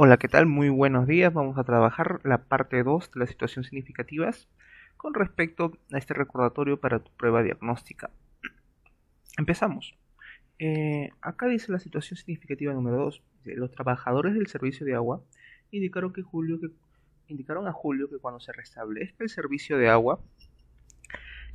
Hola, ¿qué tal? Muy buenos días. Vamos a trabajar la parte 2 de las situaciones significativas con respecto a este recordatorio para tu prueba diagnóstica. Empezamos. Acá dice la situación significativa número 2. Los trabajadores del servicio de agua indicaron a Julio que cuando se restablezca el servicio de agua,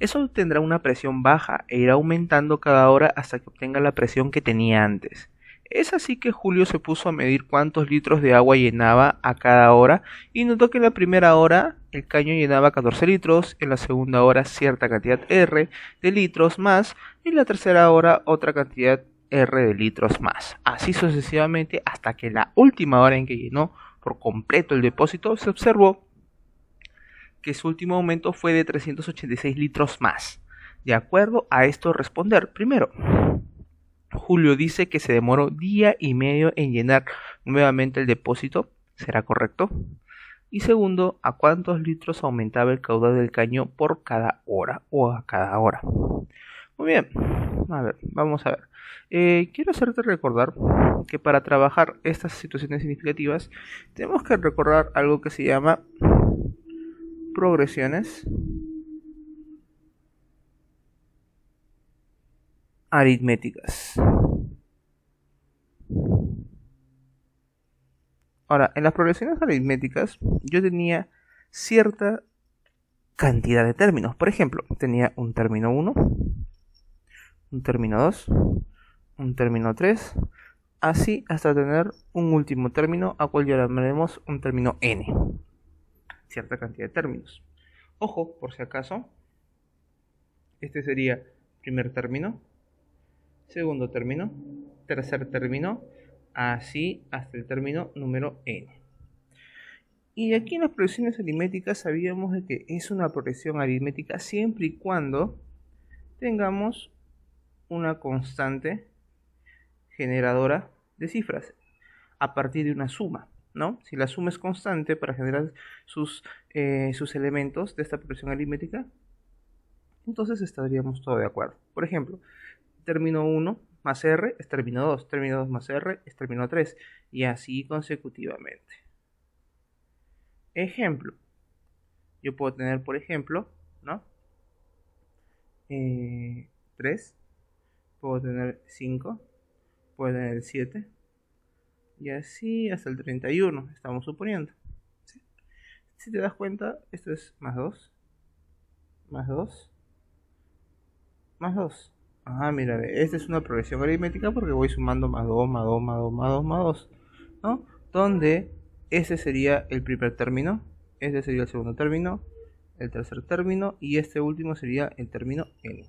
eso tendrá una presión baja e irá aumentando cada hora hasta que obtenga la presión que tenía antes. Es así que Julio se puso a medir cuántos litros de agua llenaba a cada hora y notó que en la primera hora el caño llenaba 14 litros, en la segunda hora cierta cantidad R de litros más y en la tercera hora otra cantidad R de litros más. Así sucesivamente hasta que la última hora en que llenó por completo el depósito se observó que su último aumento fue de 386 litros más. De acuerdo a esto responder, primero, Julio dice que se demoró día y medio en llenar nuevamente el depósito, ¿será correcto? Y segundo, ¿a cuántos litros aumentaba el caudal del caño por cada hora o a cada hora? Muy bien, a ver, vamos a ver. Quiero hacerte recordar que para trabajar estas situaciones significativas tenemos que recordar algo que se llama progresiones aritméticas. Ahora, en las progresiones aritméticas yo tenía cierta cantidad de términos. Por ejemplo, tenía un término 1, un término 2, un término 3, así hasta tener un último término, a cual llamaremos un término n. Cierta cantidad de términos. Ojo, por si acaso, este sería primer término, segundo término, tercer término, así hasta el término número n. Y aquí en las progresiones aritméticas sabíamos de que es una progresión aritmética siempre y cuando tengamos una constante generadora de cifras a partir de una suma, ¿no? Si la suma es constante para generar sus elementos de esta progresión aritmética, entonces estaríamos todos de acuerdo. Por ejemplo, término 1 más R es término 2, término 2 más R es término 3, y así consecutivamente. Ejemplo, yo puedo tener, por ejemplo, ¿no? 3, puedo tener 5, puedo tener 7, y así hasta el 31, estamos suponiendo. ¿Sí? Si te das cuenta, esto es más 2, más 2, más 2. Ah, mira, esta es una progresión aritmética porque voy sumando más 2, más 2, más 2, más 2, más 2, ¿no? Donde ese sería el primer término, este sería el segundo término, el tercer término y este último sería el término n.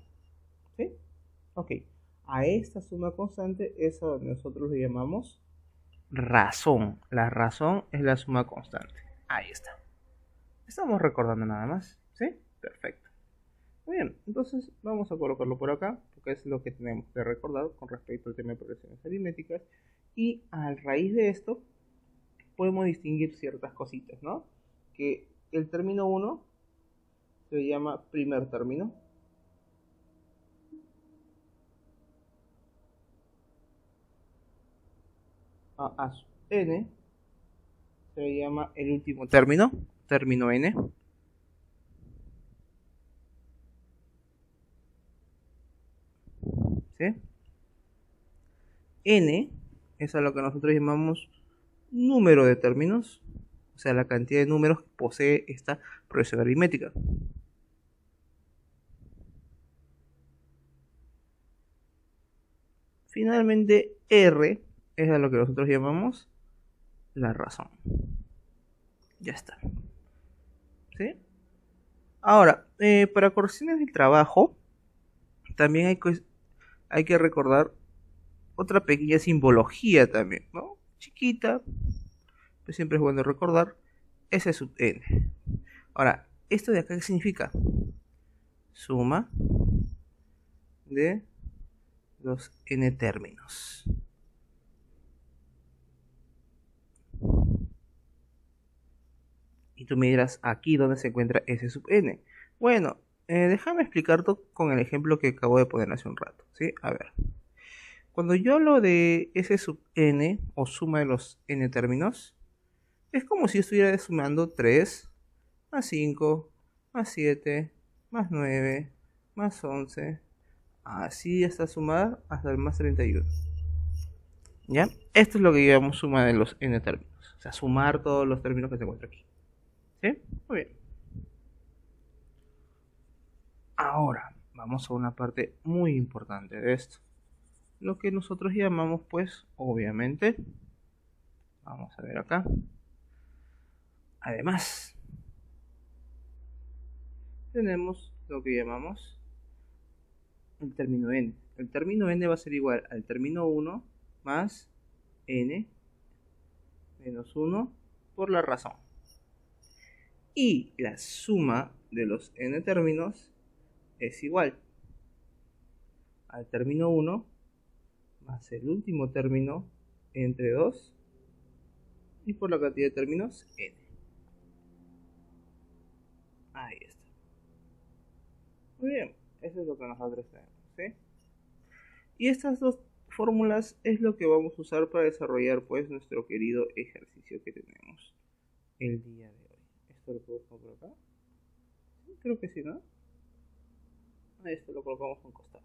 ¿Sí? Ok. A esta suma constante es a donde nosotros le llamamos razón. La razón es la suma constante. Ahí está. Estamos recordando nada más. ¿Sí? Perfecto. Muy bien, entonces vamos a colocarlo por acá, porque es lo que tenemos que recordar con respecto al tema de progresiones aritméticas. Y a raíz de esto, podemos distinguir ciertas cositas, ¿no? Que el término 1 se llama primer término. A sub n se llama el último término, término n. ¿Sí? N es a lo que nosotros llamamos número de términos, o sea, la cantidad de números que posee esta progresión aritmética. Finalmente, R es a lo que nosotros llamamos la razón. Ya está. ¿Sí? Ahora, para correcciones del trabajo, también hay que recordar otra pequeña simbología también, ¿no? Chiquita, pero siempre es bueno recordar, S sub n. Ahora, ¿esto de acá qué significa? Suma de los n términos. Y tú me dirás, aquí donde se encuentra S sub n. Bueno, déjame explicarte con el ejemplo que acabo de poner hace un rato, ¿sí? A ver. Cuando yo hablo de S sub n o suma de los n términos, Es como si estuviera sumando 3 más 5 más 7 más 9 más 11, así hasta sumar hasta el más 31. ¿Ya? Esto es lo que llamamos suma de los n términos. O sea, sumar todos los términos que se encuentran aquí. ¿Sí? Muy bien. Ahora, vamos a una parte muy importante de esto. Lo que nosotros llamamos, pues, obviamente, vamos a ver acá. Además, tenemos lo que llamamos el término n. El término n va a ser igual al término 1 más n menos 1 por la razón. Y la suma de los n términos es igual al término 1 más el último término entre 2 y por la cantidad de términos n. Ahí está. Muy bien, eso es lo que nosotros tenemos, ¿sí? Y estas dos fórmulas es lo que vamos a usar para desarrollar, pues, nuestro querido ejercicio que tenemos el día de hoy. ¿Esto lo puedo poner por acá? Sí, creo que sí, ¿no? Esto lo colocamos a un costado.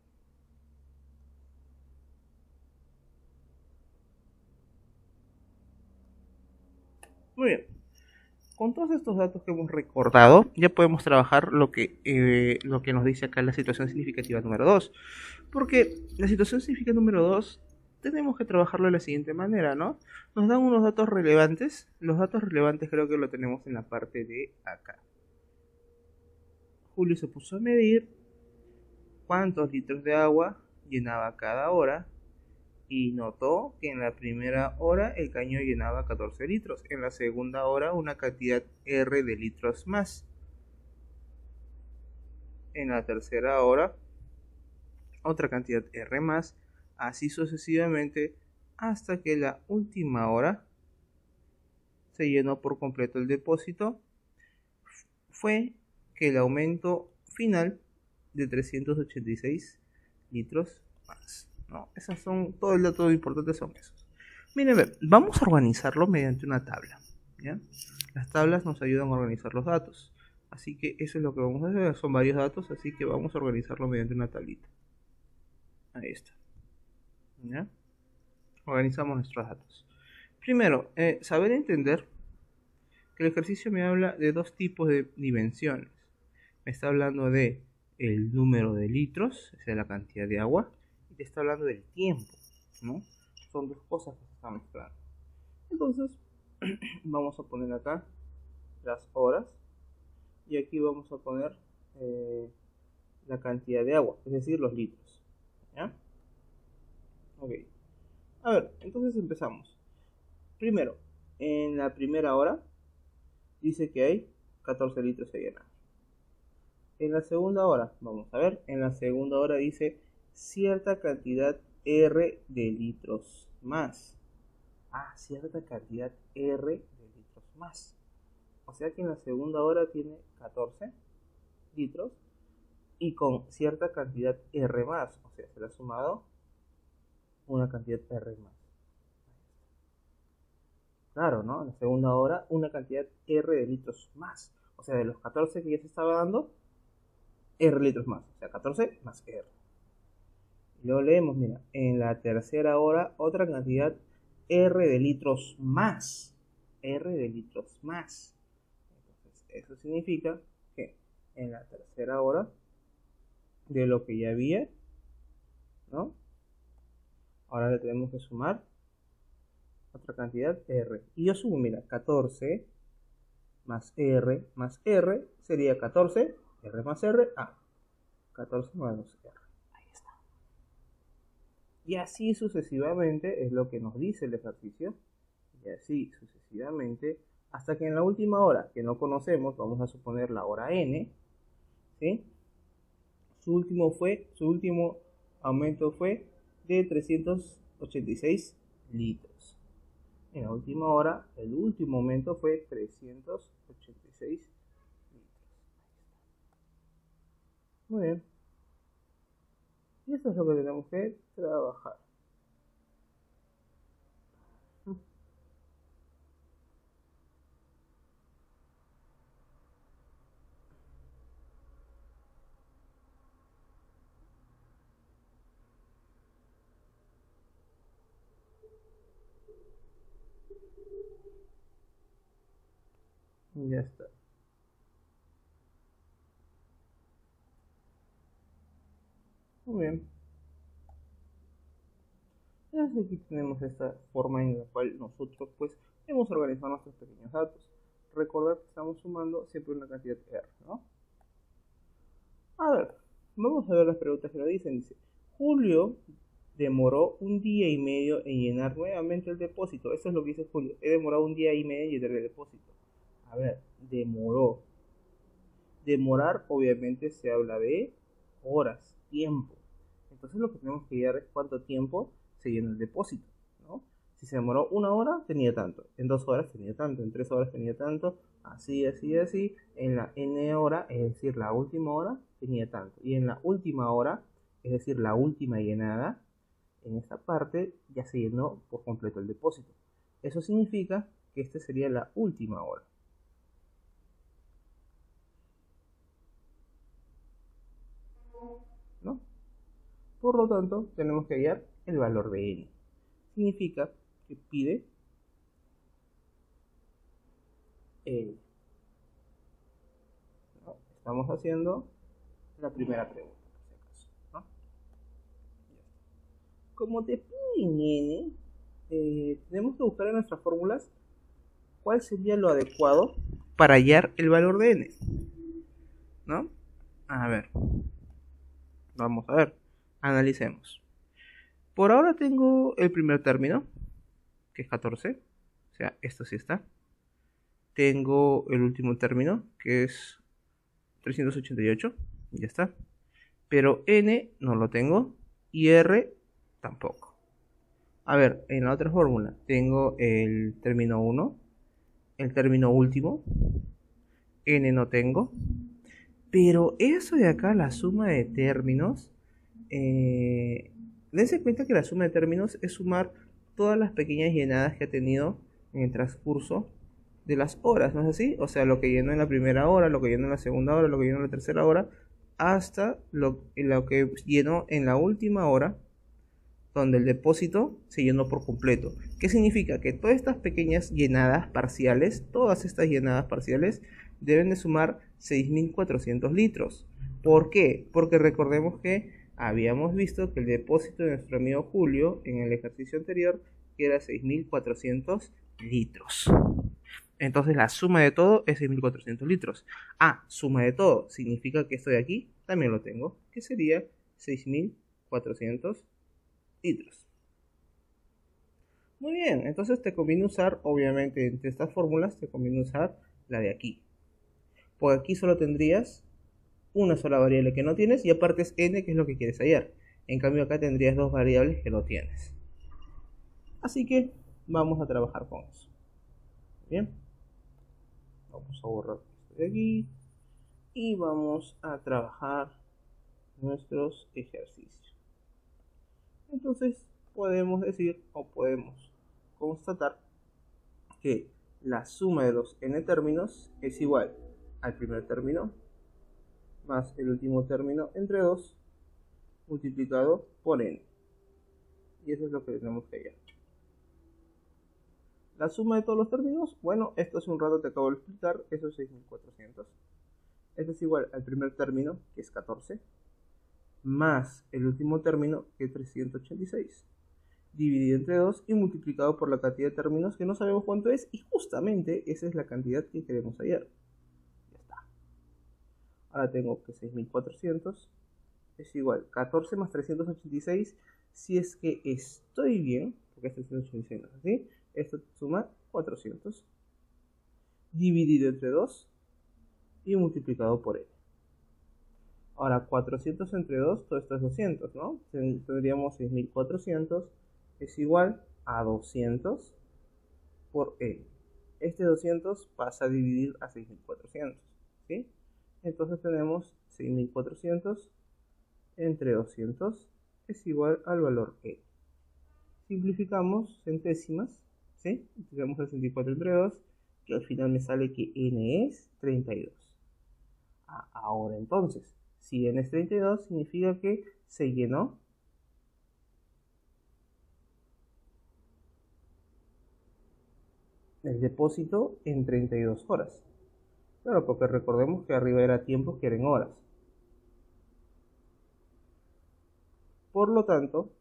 Muy bien. Con todos estos datos que hemos recordado, ya podemos trabajar lo que nos dice acá la situación significativa número 2. Porque la situación significativa número 2 tenemos que trabajarlo de la siguiente manera, ¿no? Nos dan unos datos relevantes. Los datos relevantes creo que lo tenemos en la parte de acá. Julio se puso a medir cuántos litros de agua llenaba cada hora y notó que en la primera hora el caño llenaba 14 litros, en la segunda hora una cantidad R de litros más, en la tercera hora otra cantidad R más, así sucesivamente hasta que la última hora se llenó por completo el depósito. Fue que el aumento final de 386 litros más. ¿No? Esas son, todo el dato importante son esos. Miren, vamos a organizarlo mediante una tabla. ¿Ya? Las tablas nos ayudan a organizar los datos. Así que eso es lo que vamos a hacer. Son varios datos, así que vamos a organizarlo mediante una tablita. Ahí está. ¿Ya? Organizamos nuestros datos. Primero, saber entender que el ejercicio me habla de dos tipos de dimensiones. Me está hablando de el número de litros, o sea, la cantidad de agua, y te está hablando del tiempo, ¿no? Son dos cosas que se están mezclando. Entonces, vamos a poner acá las horas, y aquí vamos a poner la cantidad de agua, es decir, los litros. ¿Ya? Ok. A ver, entonces empezamos. Primero, en la primera hora, dice que hay 14 litros de llenar. En la segunda hora, vamos a ver, en la segunda hora dice cierta cantidad R de litros más. Cierta cantidad R de litros más. O sea que en la segunda hora tiene 14 litros y con cierta cantidad R más. O sea, se le ha sumado una cantidad R más. Claro, ¿no? En la segunda hora una cantidad R de litros más. O sea, de los 14 que ya se estaba dando, R litros más. O sea, 14 más R. Y luego leemos, mira, en la tercera hora otra cantidad R de litros más. R de litros más. Entonces, eso significa que en la tercera hora de lo que ya había, ¿no? Ahora le tenemos que sumar otra cantidad R. Y yo sumo, mira, 14 más R sería 14, R más R, 14 menos R. Ahí está. Y así sucesivamente es lo que nos dice el ejercicio. Y así sucesivamente hasta que en la última hora, que no conocemos, vamos a suponer la hora n, ¿sí? Su último aumento fue de 386 litros. En la última hora, el último aumento fue 386 litros. Muy bien. Y eso es lo que tenemos que trabajar. Ya está. Muy bien. Entonces aquí tenemos esta forma en la cual nosotros pues hemos organizado nuestros pequeños datos. Recordar que estamos sumando siempre una cantidad R, ¿no? A ver, vamos a ver las preguntas que nos dicen. Dice, Julio demoró un día y medio en llenar nuevamente el depósito. Eso es lo que dice Julio. He demorado un día y medio en llenar el depósito. A ver, demoró. Demorar obviamente se habla de horas, tiempo. Entonces lo que tenemos que llegar es cuánto tiempo se llena el depósito, ¿no? Si se demoró una hora, tenía tanto. En 2 horas tenía tanto. En 3 horas tenía tanto. Así, así, así. En la n hora, es decir, la última hora, tenía tanto. Y en la última hora, es decir, la última llenada, en esta parte ya se llenó por completo el depósito. Eso significa que esta sería la última hora, ¿no? Por lo tanto, tenemos que hallar el valor de n. Significa que pide n, ¿no? Estamos haciendo la primera pregunta, por si acaso, ¿no? Como te piden n, tenemos que buscar en nuestras fórmulas cuál sería lo adecuado para hallar el valor de n, ¿no? A ver, vamos a ver, analicemos. Por ahora tengo el primer término, que es 14, o sea, esto sí está. Tengo el último término, que es 388, ya está. Pero n no lo tengo y r tampoco. A ver, en la otra fórmula tengo el término 1, el término último, n no tengo. Pero eso de acá, la suma de términos, dense cuenta que la suma de términos es sumar todas las pequeñas llenadas que ha tenido en el transcurso de las horas, ¿no es así? O sea, lo que llenó en la primera hora, lo que llenó en la segunda hora, lo que llenó en la tercera hora, hasta lo que llenó en la última hora, donde el depósito se llenó por completo. ¿Qué significa? Que todas estas pequeñas llenadas parciales, todas estas llenadas parciales, deben de sumar 6.400 litros. ¿Por qué? Porque recordemos que habíamos visto que el depósito de nuestro amigo Julio en el ejercicio anterior era 6.400 litros. Entonces la suma de todo es 6.400 litros. Ah, suma de todo significa que esto de aquí también lo tengo, que sería 6.400 litros. Muy bien, entonces te conviene usar, obviamente, entre estas fórmulas, te conviene usar la de aquí. Porque aquí solo tendrías una sola variable que no tienes y aparte es n, que es lo que quieres hallar. En cambio acá tendrías dos variables que no tienes. Así que vamos a trabajar con eso. Bien, vamos a borrar esto de aquí y vamos a trabajar nuestros ejercicios. Entonces podemos decir o podemos constatar que la suma de los n términos es igual al primer término más el último término entre 2 multiplicado por n. Y eso es lo que tenemos que hallar. La suma de todos los términos, bueno, esto hace un rato te acabo de explicar, eso es 6.400. Esto es igual al primer término, que es 14, más el último término, que es 386, dividido entre 2 y multiplicado por la cantidad de términos que no sabemos cuánto es, y justamente esa es la cantidad que queremos hallar. Ya está. Ahora tengo que 6.400 es igual 14 más 386, si es que estoy bien, porque este es 386, ¿no es así? Esto suma 400, dividido entre 2 y multiplicado por n. Ahora 400 entre 2, todo esto es 200, ¿no? Tendríamos 6400 es igual a 200 por n. Este 200 pasa a dividir a 6400, ¿sí? Entonces tenemos 6400 entre 200 es igual al valor n. Simplificamos centésimas, ¿sí? Multiplicamos 64 entre 2, que al final me sale que n es 32. Ahora entonces, si n es 32, significa que se llenó el depósito en 32 horas. Claro, porque recordemos que arriba era tiempo, que eran horas. Por lo tanto,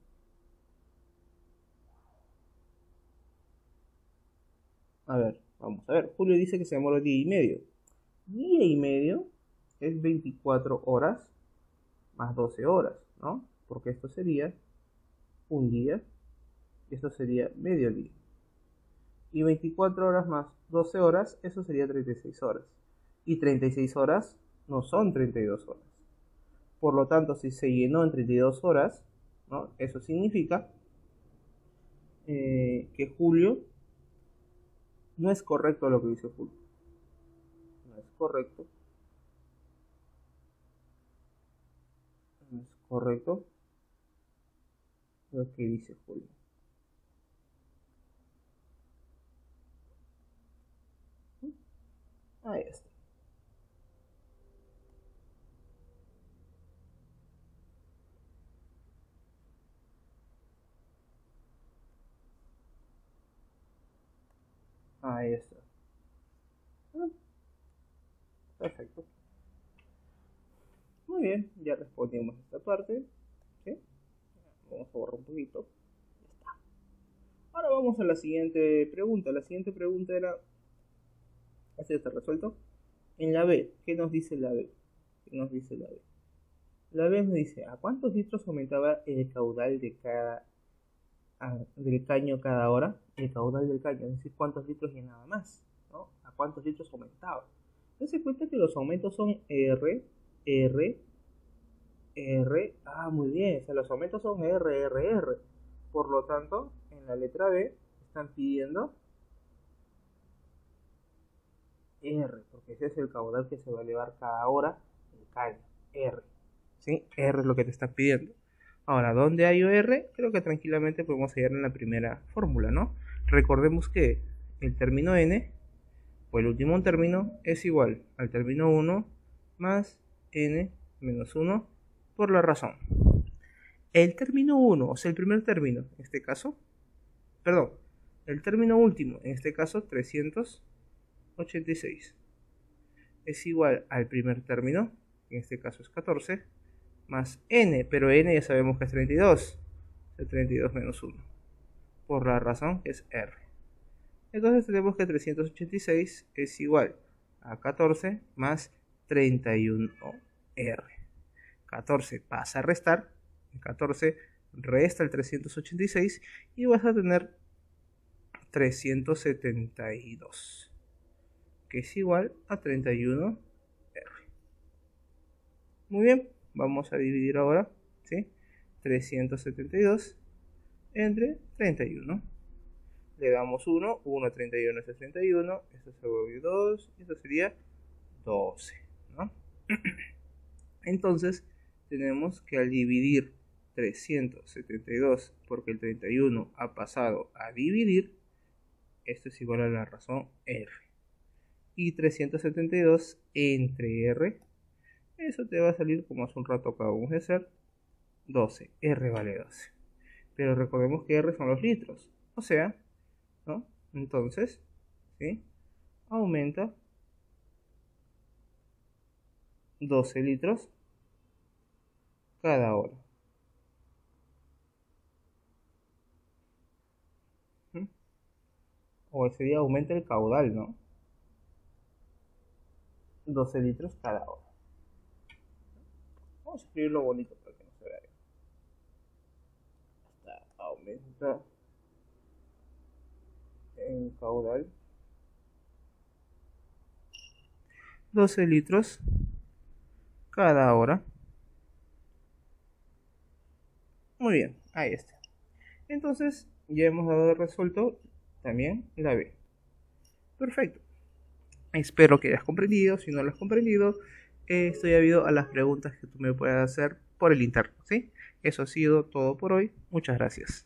a ver, vamos a ver. Julio dice que se demora día y medio. Día y medio es 24 horas más 12 horas, ¿no? Porque esto sería un día y esto sería medio día. Y 24 horas más 12 horas, eso sería 36 horas. Y 36 horas no son 32 horas. Por lo tanto, si se llenó en 32 horas, ¿no? Eso significa que Julio no es correcto lo que dice Julio. No es correcto. No es correcto lo que dice Julio. Ahí está. Ahí está. Perfecto. Muy bien, ya respondimos esta parte. ¿Sí? Vamos a borrar un poquito. Ya está. Ahora vamos a la siguiente pregunta. La siguiente pregunta era, ¿este está resuelto? En la B, ¿qué nos dice la B? ¿Qué nos dice la B? La B nos dice, ¿a cuántos litros aumentaba el caudal del caño cada hora? El caudal del caño, es decir, cuántos litros llenaba más, ¿no? ¿A cuántos litros aumentaba? Entonces cuenta que los aumentos son R, R, R. Ah, muy bien, o sea, los aumentos son R, R, R. Por lo tanto, en la letra B están pidiendo R, porque ese es el caudal que se va a elevar cada hora el caño, R. ¿Sí? R es lo que te están pidiendo. Ahora, ¿dónde hay R? Creo que tranquilamente podemos hallar en la primera fórmula, ¿no? Recordemos que el término n, o el último término, es igual al término 1 más n menos 1 por la razón. El término 1, o sea, el primer término, en este caso, perdón, el término último, en este caso 386, es igual al primer término, en este caso es 14, más n, pero n ya sabemos que es 32, el 32 menos 1, por la razón que es r. Entonces tenemos que 386 es igual a 14 más 31r. 14 pasa a restar, 14 resta el 386 y vas a tener 372, que es igual a 31r. Muy bien, vamos a dividir ahora, ¿sí? 372 entre 31. Le damos 1, 1 a 31 es 31, esto se vuelve 2, y esto sería 12, ¿no? Entonces, tenemos que al dividir 372, porque el 31 ha pasado a dividir, esto es igual a la razón R. Y 372 entre R, eso te va a salir como hace un rato acabamos de hacer, 12, R vale 12. Pero recordemos que R son los litros, o sea, ¿no? Entonces, ¿sí? Aumenta 12 litros cada hora. O ese día aumenta el caudal, ¿no? 12 litros cada hora. Vamos a escribirlo bonito para que no se vea. Hasta aumenta el caudal 12 litros cada hora. Muy bien, ahí está. Entonces ya hemos dado resuelto también la B. Perfecto. Espero que hayas comprendido. Si no lo has comprendido, estoy abierto a las preguntas que tú me puedas hacer por el interno, ¿sí? Eso ha sido todo por hoy. Muchas gracias.